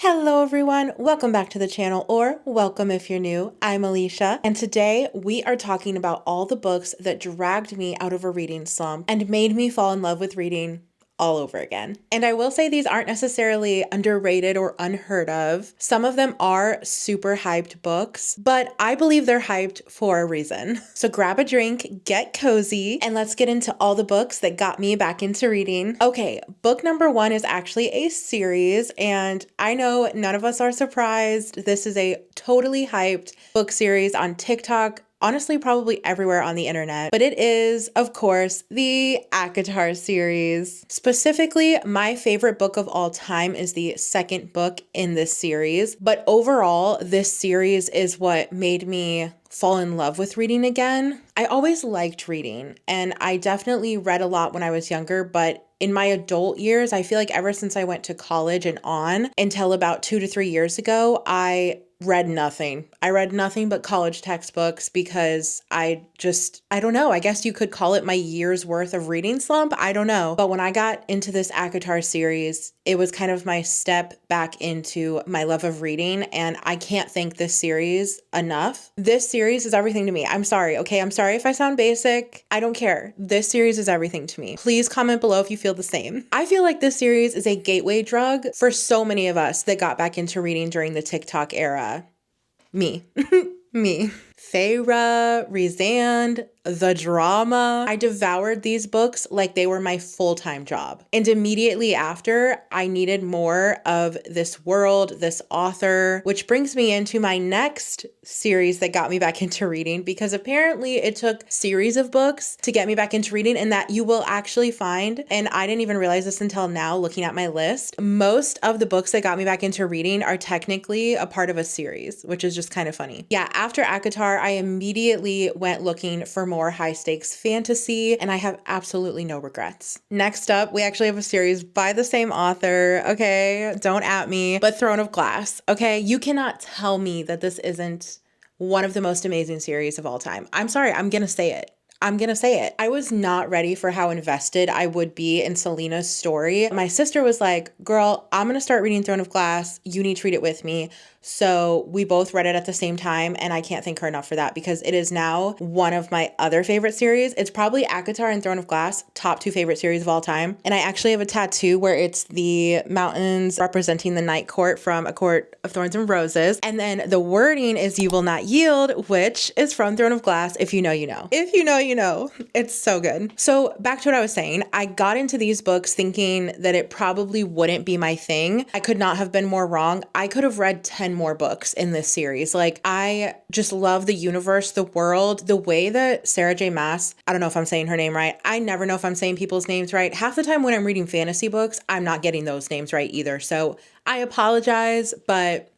Hello everyone, welcome back to the channel, or welcome if you're new. I'm Alicia, and today we are talking about all the books that dragged me out of a reading slump and made me fall in love with reading all over again. And I will say these aren't necessarily underrated or unheard of. Some of them are super hyped books, but I believe they're hyped for a reason. So grab a drink, get cozy, and let's get into all the books that got me back into reading. Okay, book number one is actually a series, and I know none of us are surprised. This is a totally hyped book series on TikTok, honestly, probably everywhere on the internet, but it is, of course, the ACOTAR series. Specifically, my favorite book of all time is the second book in this series, but overall, this series is what made me fall in love with reading again. I always liked reading, and I definitely read a lot when I was younger, but in my adult years, I feel like ever since I went to college and on until about 2 to 3 years ago, I read nothing. I read nothing but college textbooks because I don't know. I guess you could call it my year's worth of reading slump. I don't know. But when I got into this ACOTAR series, it was kind of my step back into my love of reading, and I can't thank this series enough. This series is everything to me. I'm sorry, okay? I'm sorry if I sound basic. I don't care. This series is everything to me. Please comment below if you feel the same. I feel like this series is a gateway drug for so many of us that got back into reading during the TikTok era. Me. Me. Feyre, Rhysand, the drama. I devoured these books like they were my full-time job. And immediately after, I needed more of this world, this author, which brings me into my next series that got me back into reading, because apparently it took series of books to get me back into reading, and that you will actually find, and I didn't even realize this until now looking at my list, most of the books that got me back into reading are technically a part of a series, which is just kind of funny. Yeah, after ACOTAR, I immediately went looking for more high stakes fantasy, and I have absolutely no regrets. Next up, we actually have a series by the same author, okay? Don't at me, but Throne of Glass, okay? You cannot tell me that this isn't one of the most amazing series of all time. I'm sorry, I'm gonna say it. I'm gonna say it. I was not ready for how invested I would be in Celena's story. My sister was like, girl, I'm gonna start reading Throne of Glass. You need to read it with me. So we both read it at the same time, and I can't thank her enough for that, because it is now one of my other favorite series. It's probably ACOTAR and Throne of Glass, top 2 favorite series of all time. And I actually have a tattoo where it's the mountains representing the Night Court from A Court of Thorns and Roses. And then the wording is "You Will Not Yield," which is from Throne of Glass. If you know, you know. If you know, you know. It's so good. So back to what I was saying, I got into these books thinking that it probably wouldn't be my thing. I could not have been more wrong. I could have read 10 more books in this series. Like, I just love the universe, the world, the way that Sarah J. Maas, I don't know if I'm saying her name right. I never know if I'm saying people's names right. Half the time when I'm reading fantasy books, I'm not getting those names right either. So I apologize, but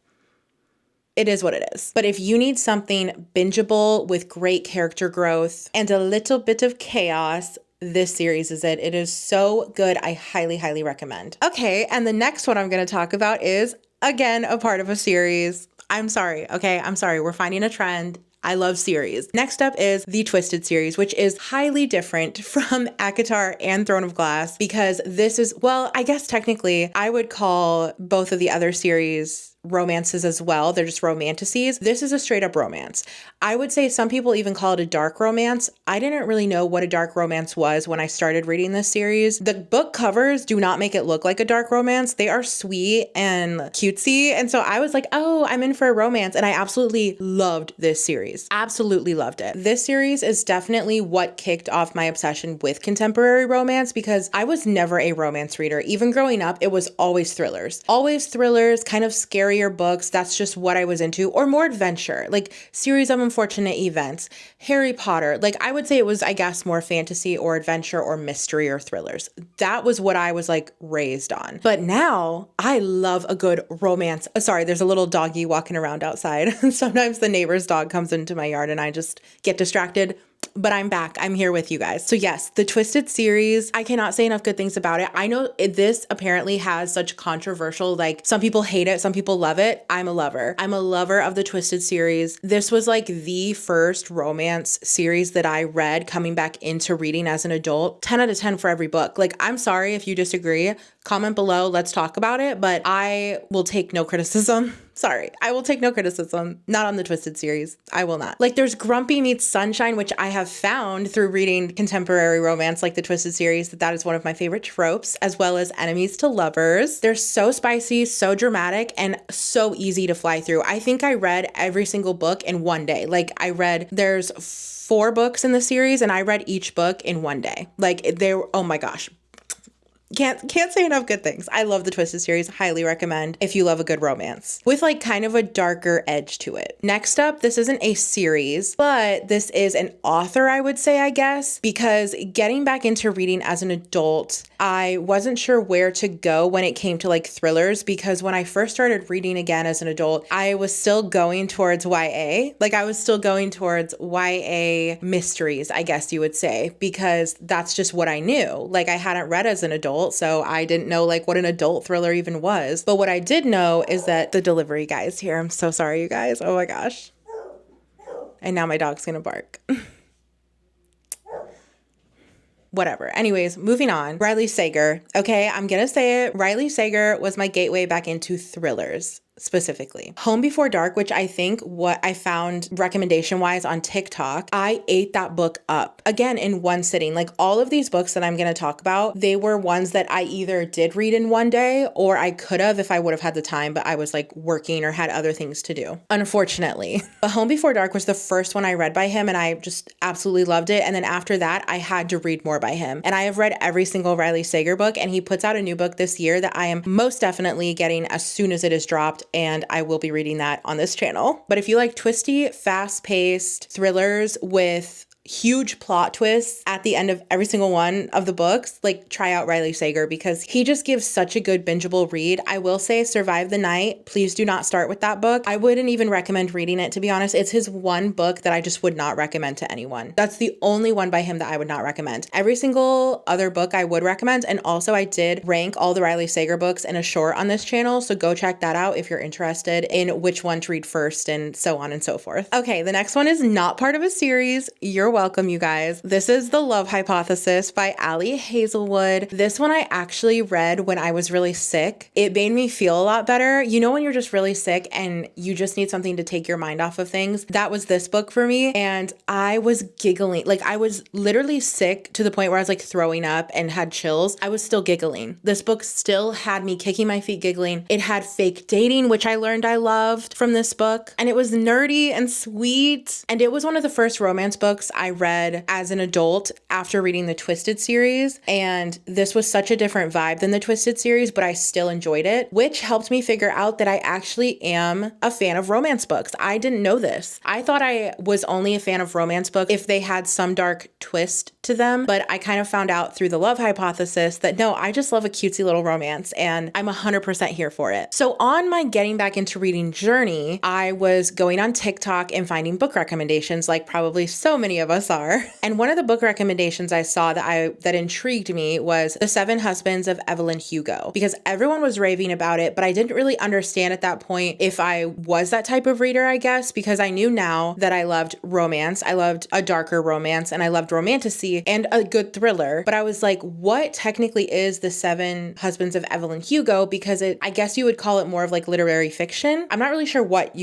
it is what it is. But if you need something bingeable with great character growth and a little bit of chaos, this series is it. It is so good. I highly, highly recommend. Okay, and the next one I'm going to talk about is, again, a part of a series. I'm sorry, okay? I'm sorry. We're finding a trend. I love series. Next up is the Twisted series, which is highly different from ACOTAR and Throne of Glass, because this is, well, I guess technically I would call both of the other series romances as well. They're just romanticities. This is a straight up romance. I would say some people even call it a dark romance. I didn't really know what a dark romance was when I started reading this series. The book covers do not make it look like a dark romance. They are sweet and cutesy. And so I was like, oh, I'm in for a romance. And I absolutely loved this series. Absolutely loved it. This series is definitely what kicked off my obsession with contemporary romance, because I was never a romance reader. Even growing up, it was always thrillers. Always thrillers, kind of scarier books. That's just what I was into. Or more adventure, like series of unfortunate events. Harry Potter, like I would say it was, I guess, more fantasy or adventure or mystery or thrillers. That was what I was like raised on. But now I love a good romance. Sorry, there's a little doggy walking around outside. Sometimes the neighbor's dog comes into my yard and I just get distracted. but I'm back. I'm here with you guys. So yes, the Twisted series, I cannot say enough good things about it. I know this apparently has such controversial, like some people hate it, some people love it. I'm a lover. I'm a lover of the Twisted series. This was like the first romance series that I read coming back into reading as an adult. 10 out of 10 for every book. Like, I'm sorry if you disagree. Comment below. Let's talk about it. But I will take no criticism. Sorry, I will take no criticism. Not on the Twisted series. I will not. Like, there's Grumpy meets Sunshine, which I have found through reading contemporary romance like the Twisted series that is one of my favorite tropes, as well as enemies to lovers. They're so spicy, so dramatic, and so easy to fly through. I think I read every single book in one day. Like, there's 4 books in the series, and I read each book in one day. Like, oh my gosh. Can't say enough good things. I love the Twisted series. Highly recommend if you love a good romance with like kind of a darker edge to it. Next up, this isn't a series, but this is an author, I would say, I guess, because getting back into reading as an adult, I wasn't sure where to go when it came to like thrillers, because when I first started reading again as an adult, I was still going towards YA. Like, I was still going towards YA mysteries, I guess you would say, because that's just what I knew. Like, I hadn't read as an adult, so I didn't know like what an adult thriller even was. But what I did know is that the delivery guy is here. I'm so sorry, you guys. Oh my gosh. And now my dog's gonna bark. Whatever. Anyways, moving on. Riley Sager. Okay, I'm gonna say it. Riley Sager was my gateway back into thrillers. Specifically Home Before Dark, which I think what I found recommendation wise on TikTok, I ate that book up again in one sitting. Like, all of these books that I'm going to talk about, they were ones that I either did read in one day or I could have if I would have had the time, but I was like working or had other things to do, unfortunately. But Home Before Dark was the first one I read by him, and I just absolutely loved it. And then after that, I had to read more by him. And I have read every single Riley Sager book, and he puts out a new book this year that I am most definitely getting as soon as it is dropped, and I will be reading that on this channel. But if you like twisty, fast-paced thrillers with huge plot twists at the end of every single one of the books, like, try out Riley Sager, because he just gives such a good bingeable read. I will say Survive the Night, please do not start with that book. I wouldn't even recommend reading it, to be honest. It's his one book that I just would not recommend to anyone. That's the only one by him that I would not recommend. Every single other book I would recommend. And also, I did rank all the Riley Sager books in a short on this channel, so go check that out if you're interested in which one to read first and so on and so forth. Okay, the next one is not part of a series. You're welcome, you guys. This is The Love Hypothesis by Ali Hazelwood. This one I actually read when I was really sick. It made me feel a lot better. You know, when you're just really sick and you just need something to take your mind off of things? That was this book for me, and I was giggling. Like, I was literally sick to the point where I was like throwing up and had chills. I was still giggling. This book still had me kicking my feet giggling. It had fake dating, which I learned I loved from this book, and it was nerdy and sweet, and it was one of the first romance books I read as an adult after reading the Twisted series. And this was such a different vibe than the Twisted series, but I still enjoyed it, which helped me figure out that I actually am a fan of romance books. I didn't know this. I thought I was only a fan of romance books if they had some dark twist to them, but I kind of found out through The Love Hypothesis that no, I just love a cutesy little romance, and I'm 100% here for it. So on my getting back into reading journey, I was going on TikTok and finding book recommendations, like probably so many of us are. And one of the book recommendations I saw that intrigued me was The 7 Husbands of Evelyn Hugo, because everyone was raving about it, but I didn't really understand at that point if I was that type of reader, I guess, because I knew now that I loved romance, I loved a darker romance, and I loved romantasy and a good thriller. But I was like, what technically is The 7 Husbands of Evelyn Hugo? Because I guess you would call it more of like literary fiction. I'm not really sure what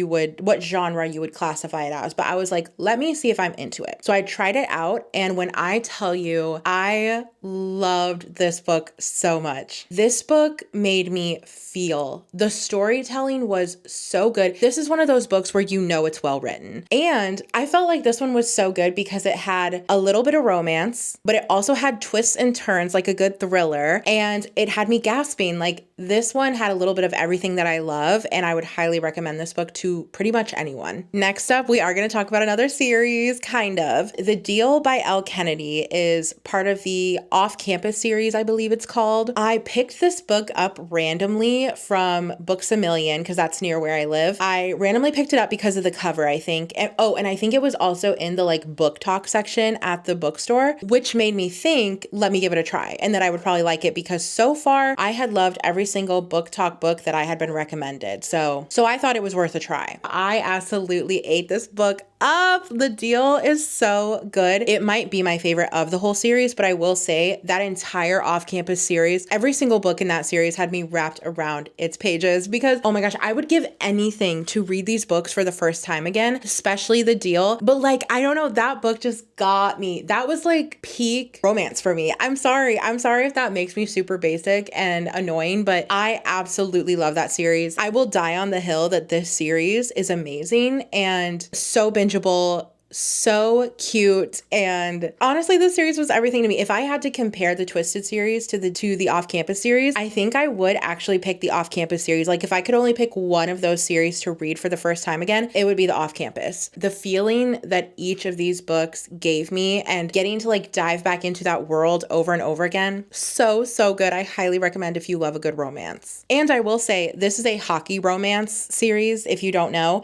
genre you would classify it as, but I was like, let me see if I'm into it. So I tried it out, and when I tell you, I loved this book so much. This book made me feel. The storytelling was so good. This is one of those books where you know it's well written. And I felt like this one was so good because it had a little bit of romance, but it also had twists and turns like a good thriller, and it had me gasping. Like, this one had a little bit of everything that I love, and I would highly recommend this book to pretty much anyone. Next up, we are going to talk about another series, kind of. The Deal by Elle Kennedy is part of the Off-Campus series, I believe it's called. I picked this book up randomly from Books A Million, because that's near where I live. I randomly picked it up because of the cover, I think. And I think it was also in the like BookTok section at the bookstore, which made me think, let me give it a try, and that I would probably like it, because so far I had loved every single BookTok book that I had been recommended. So I thought it was worth a try. I absolutely ate this book up. The Deal is so good. It might be my favorite of the whole series, but I will say that entire Off-Campus series, every single book in that series had me wrapped around its pages, because oh my gosh, I would give anything to read these books for the first time again, especially The Deal. But like, I don't know, that book just got me. That was like peak romance for me. I'm sorry if that makes me super basic and annoying, but I absolutely love that series. I will die on the hill that this series is amazing and so bingeable, so cute, and honestly, this series was everything to me. If I had to compare the Twisted series to the Off-Campus series, I think I would actually pick the Off-Campus series. Like, if I could only pick one of those series to read for the first time again, it would be the Off-Campus. The feeling that each of these books gave me, and getting to like dive back into that world over and over again, so good. I highly recommend if you love a good romance. And I will say, this is a hockey romance series. If you don't know,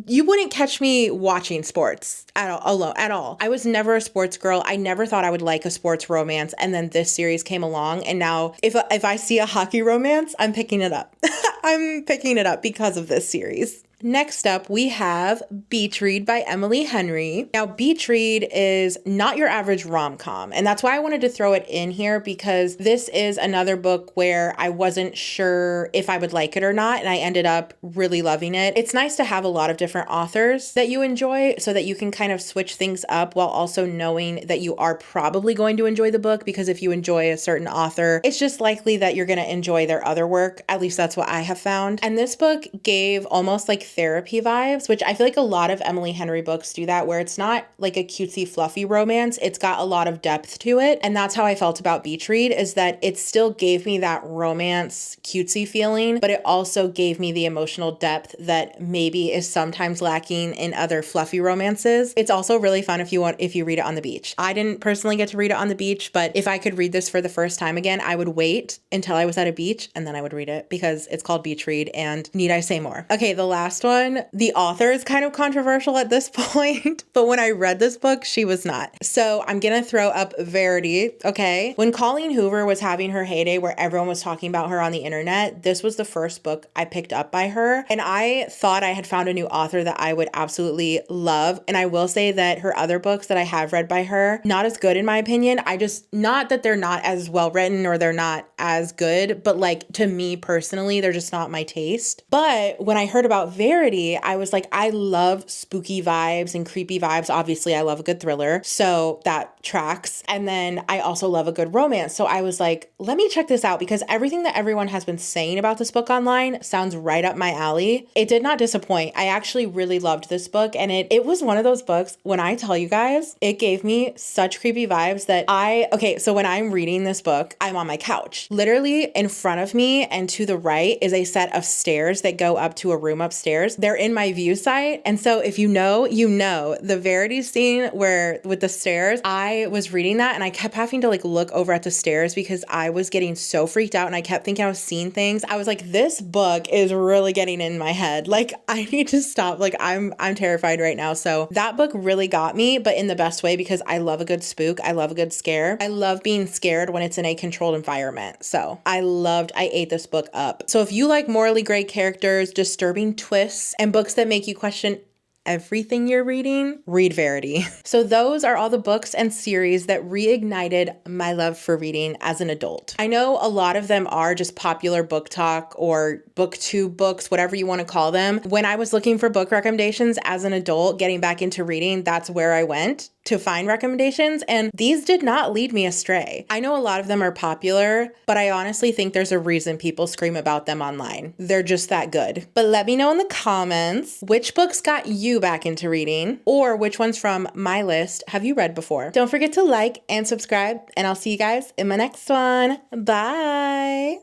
you wouldn't catch me watching sports at all. I was never a sports girl. I never thought I would like a sports romance. And then this series came along, and now if I see a hockey romance, I'm picking it up. I'm picking it up because of this series. Next up, we have Beach Read by Emily Henry. Now, Beach Read is not your average rom-com, and that's why I wanted to throw it in here, because this is another book where I wasn't sure if I would like it or not, and I ended up really loving it. It's nice to have a lot of different authors that you enjoy, so that you can kind of switch things up while also knowing that you are probably going to enjoy the book, because if you enjoy a certain author, it's just likely that you're going to enjoy their other work. At least that's what I have found. And this book gave almost like therapy vibes, which I feel like a lot of Emily Henry books do that, where it's not like a cutesy fluffy romance. It's got a lot of depth to it. And that's how I felt about Beach Read, is that it still gave me that romance cutesy feeling, but it also gave me the emotional depth that maybe is sometimes lacking in other fluffy romances. It's also really fun if you read it on the beach. I didn't personally get to read it on the beach, but if I could read this for the first time again, I would wait until I was at a beach and then I would read it, because it's called Beach Read, and need I say more? Okay, the last one, the author is kind of controversial at this point, but when I read this book, she was not. So I'm gonna throw up Verity, okay? When Colleen Hoover was having her heyday where everyone was talking about her on the internet, this was the first book I picked up by her, and I thought I had found a new author that I would absolutely love. And I will say that her other books that I have read by her, not as good in my opinion. Not that they're not as well written or they're not as good, but like, to me personally, they're just not my taste. But when I heard about Verity, I was like, I love spooky vibes and creepy vibes. Obviously, I love a good thriller, so that tracks. And then I also love a good romance. So I was like, let me check this out, because everything that everyone has been saying about this book online sounds right up my alley. It did not disappoint. I actually really loved this book, and it was one of those books, when I tell you guys, it gave me such creepy vibes that so when I'm reading this book, I'm on my couch. Literally in front of me and to the right is a set of stairs that go up to a room upstairs. They're in my view sight. And so if you know, the Verity scene where with the stairs, I was reading that and I kept having to like look over at the stairs because I was getting so freaked out, and I kept thinking I was seeing things. I was like, this book is really getting in my head. Like, I need to stop. Like, I'm terrified right now. So that book really got me, but in the best way, because I love a good spook. I love a good scare. I love being scared when it's in a controlled environment. So I ate this book up. So if you like morally gray characters, disturbing twists, and books that make you question everything you're reading, read Verity. So those are all the books and series that reignited my love for reading as an adult. I know a lot of them are just popular BookTok or BookTube books, whatever you want to call them. When I was looking for book recommendations as an adult, getting back into reading, that's where I went. to find recommendations, and these did not lead me astray. I know a lot of them are popular, but I honestly think there's a reason people scream about them online. They're just that good. But let me know in the comments which books got you back into reading, or which ones from my list have you read before. Don't forget to like and subscribe, and I'll see you guys in my next one. Bye!